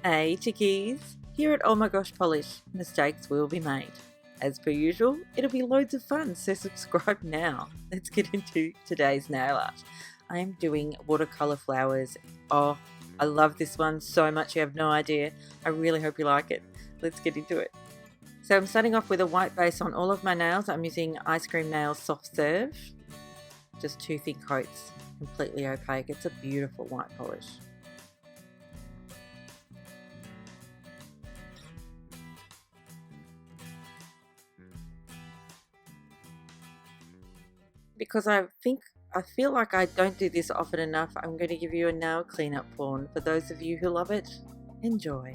Hey chickies! Here at Oh My Gosh Polish, mistakes will be made. As per usual, it'll be loads of fun, so subscribe now. Let's get into today's nail art. I am doing watercolor flowers. Oh, I love this one so much you have no idea. I really hope you like it. Let's get into it. So I'm starting off with a white base on all of my nails. I'm using iScream Nails Soft Serve. Just 2 thin coats, completely opaque. It's a beautiful white polish. Because I feel like I don't do this often enough, I'm going to give you a nail cleanup porn. For those of you who love it, enjoy.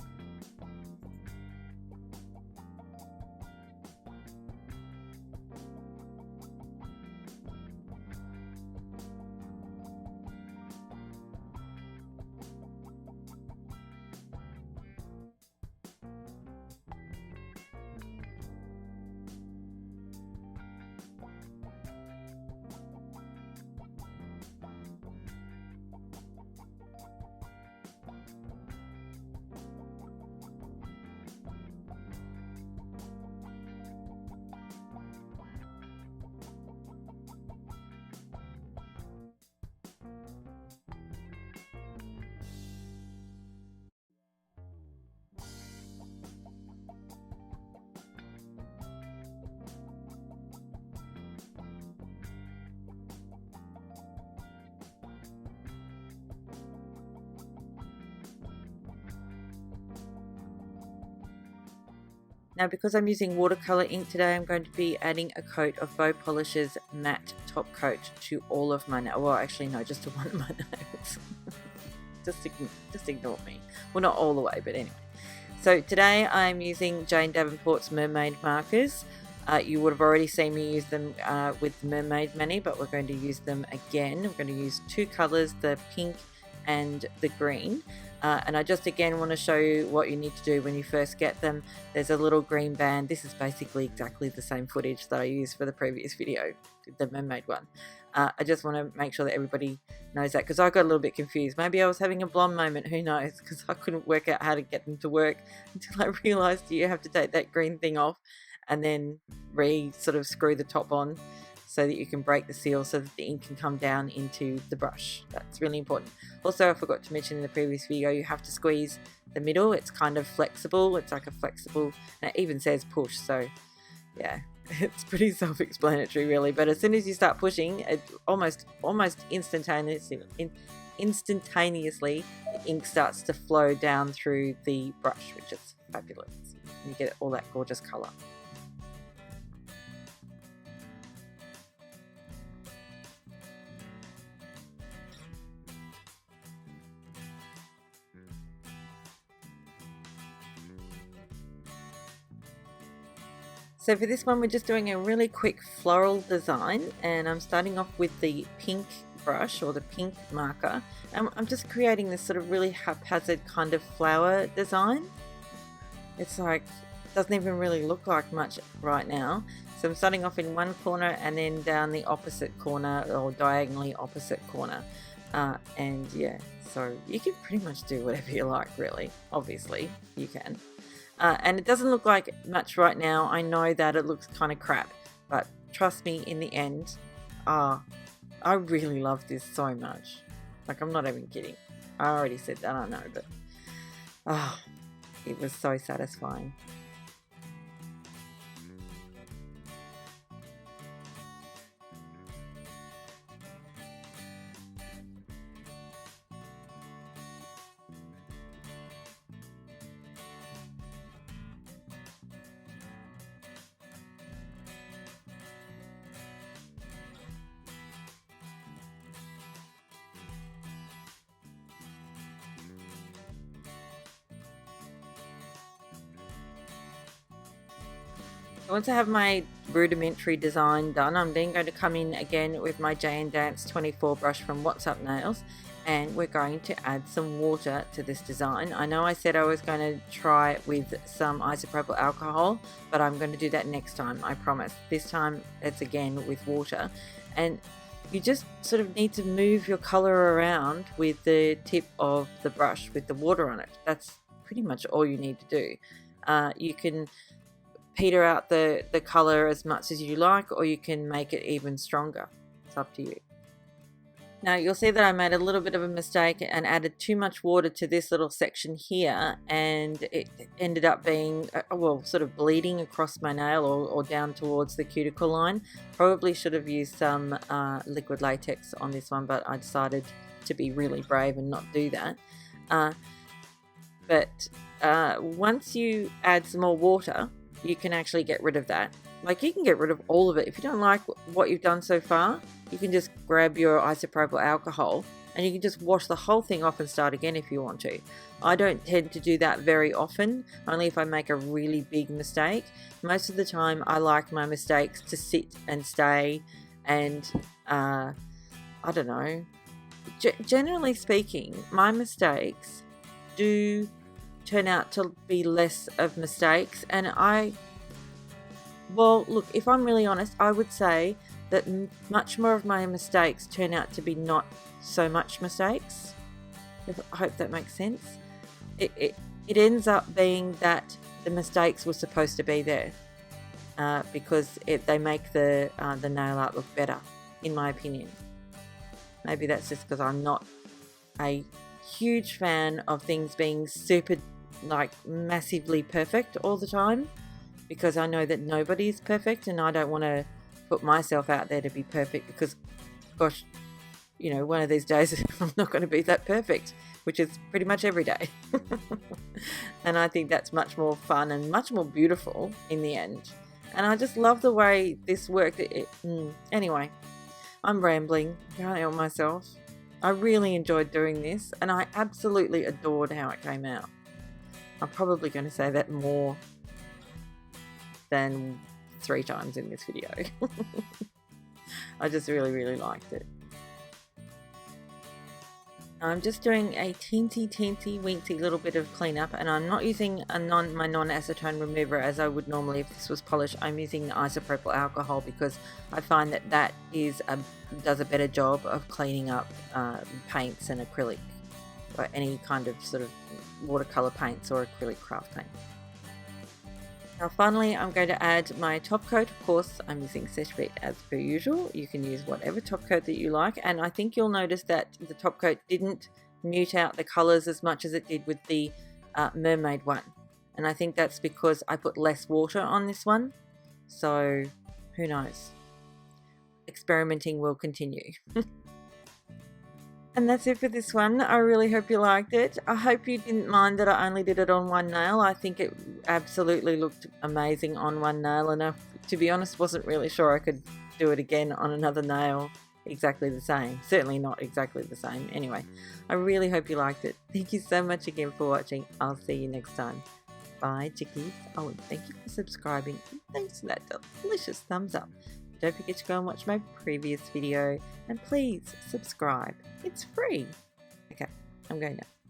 Now, because I'm using watercolor ink today, I'm going to be adding a coat of Bow Polish's matte top coat to all of my nails. Well, actually, no, just to one of my nails. just ignore me. Well, not all the way, but anyway. So today I'm using Jane Davenport's Mermaid markers. You would have already seen me use them with the Mermaid mani, but we're going to use them again. We're going to use 2 colors, the pink and the green. And I just again want to show you what you need to do when you first get them. There's a little green band. This is basically exactly the same footage that I used for the previous video, the Mermaid one. I just want to make sure that everybody knows that, because I got a little bit confused. Maybe I was having a blonde moment, who knows, because I couldn't work out how to get them to work until I realized you have to take that green thing off and then sort of screw the top on, so that you can break the seal so that the ink can come down into the brush. That's really important. Also, I forgot to mention in the previous video, you have to squeeze the middle. It's kind of flexible. It's like a flexible, and it even says push. So yeah, it's pretty self-explanatory really. But as soon as you start pushing, it almost instantaneously, the ink starts to flow down through the brush, which is fabulous. You get all that gorgeous color. So for this one, we're just doing a really quick floral design, and I'm starting off with the pink brush or the pink marker. And I'm just creating this sort of really haphazard kind of flower design. It's like, doesn't even really look like much right now. So I'm starting off in one corner and then down the opposite corner, or diagonally opposite corner. And yeah, so you can pretty much do whatever you like really, obviously you can. And it doesn't look like much right now. I know that it looks kind of crap, but trust me, in the end, I really love this so much. Like, I'm not even kidding. I already said that, I know, but it was so satisfying. Once I have my rudimentary design done, I'm then going to come in again with my J & Dance 24 brush from What's Up Nails, and we're going to add some water to this design. I know I said I was going to try it with some isopropyl alcohol, but I'm going to do that next time, I promise. This time it's again with water, and you just sort of need to move your color around with the tip of the brush with the water on it. That's pretty much all you need to do. You can peter out the color as much as you like, or you can make it even stronger. It's up to you. Now you'll see that I made a little bit of a mistake and added too much water to this little section here, and it ended up being, well, sort of bleeding across my nail or down towards the cuticle line. Probably should have used some liquid latex on this one, but I decided to be really brave and not do that. But once you add some more water, you can actually get rid of that. Like, you can get rid of all of it. If you don't like what you've done so far, you can just grab your isopropyl alcohol and you can just wash the whole thing off and start again if you want to. I don't tend to do that very often, only if I make a really big mistake. Most of the time I like my mistakes to sit and stay, and I don't know. Generally speaking, my mistakes do turn out to be less of mistakes, and well, look, if I'm really honest, I would say that much more of my mistakes turn out to be not so much mistakes. I hope that makes sense. It ends up being that the mistakes were supposed to be there because they make the nail art look better, in my opinion. Maybe that's just because I'm not a huge fan of things being super, like, massively perfect all the time, because I know that nobody is perfect, and I don't want to put myself out there to be perfect, because, gosh, you know, one of these days I'm not going to be that perfect, which is pretty much every day. And I think that's much more fun and much more beautiful in the end. And I just love the way this worked. Anyway, I'm rambling. Can't help myself. I really enjoyed doing this, and I absolutely adored how it came out. I'm probably going to say that more than 3 times in this video. I just really liked it. I'm just doing a teensy weensy little bit of cleanup, and I'm not using my non-acetone remover as I would normally if this was polish. I'm using the isopropyl alcohol because I find that does a better job of cleaning up paints and acrylic, or any kind of sort of watercolor paints or acrylic craft paint. Now finally, I'm going to add my top coat. Of course, I'm using Seche as per usual. You can use whatever top coat that you like, and I think you'll notice that the top coat didn't mute out the colors as much as it did with the Mermaid one, and I think that's because I put less water on this one, so who knows. Experimenting will continue. And that's it for this one. I really hope you liked it. I hope you didn't mind that I only did it on one nail. I think it absolutely looked amazing on one nail, and I, to be honest, wasn't really sure I could do it again on another nail exactly the same. Certainly not exactly the same. Anyway, I really hope you liked it. Thank you so much again for watching. I'll see you next time. Bye, chickies. Oh, and thank you for subscribing. Thanks for that delicious thumbs up. Don't forget to go and watch my previous video, and please subscribe. It's free. Okay, I'm going now.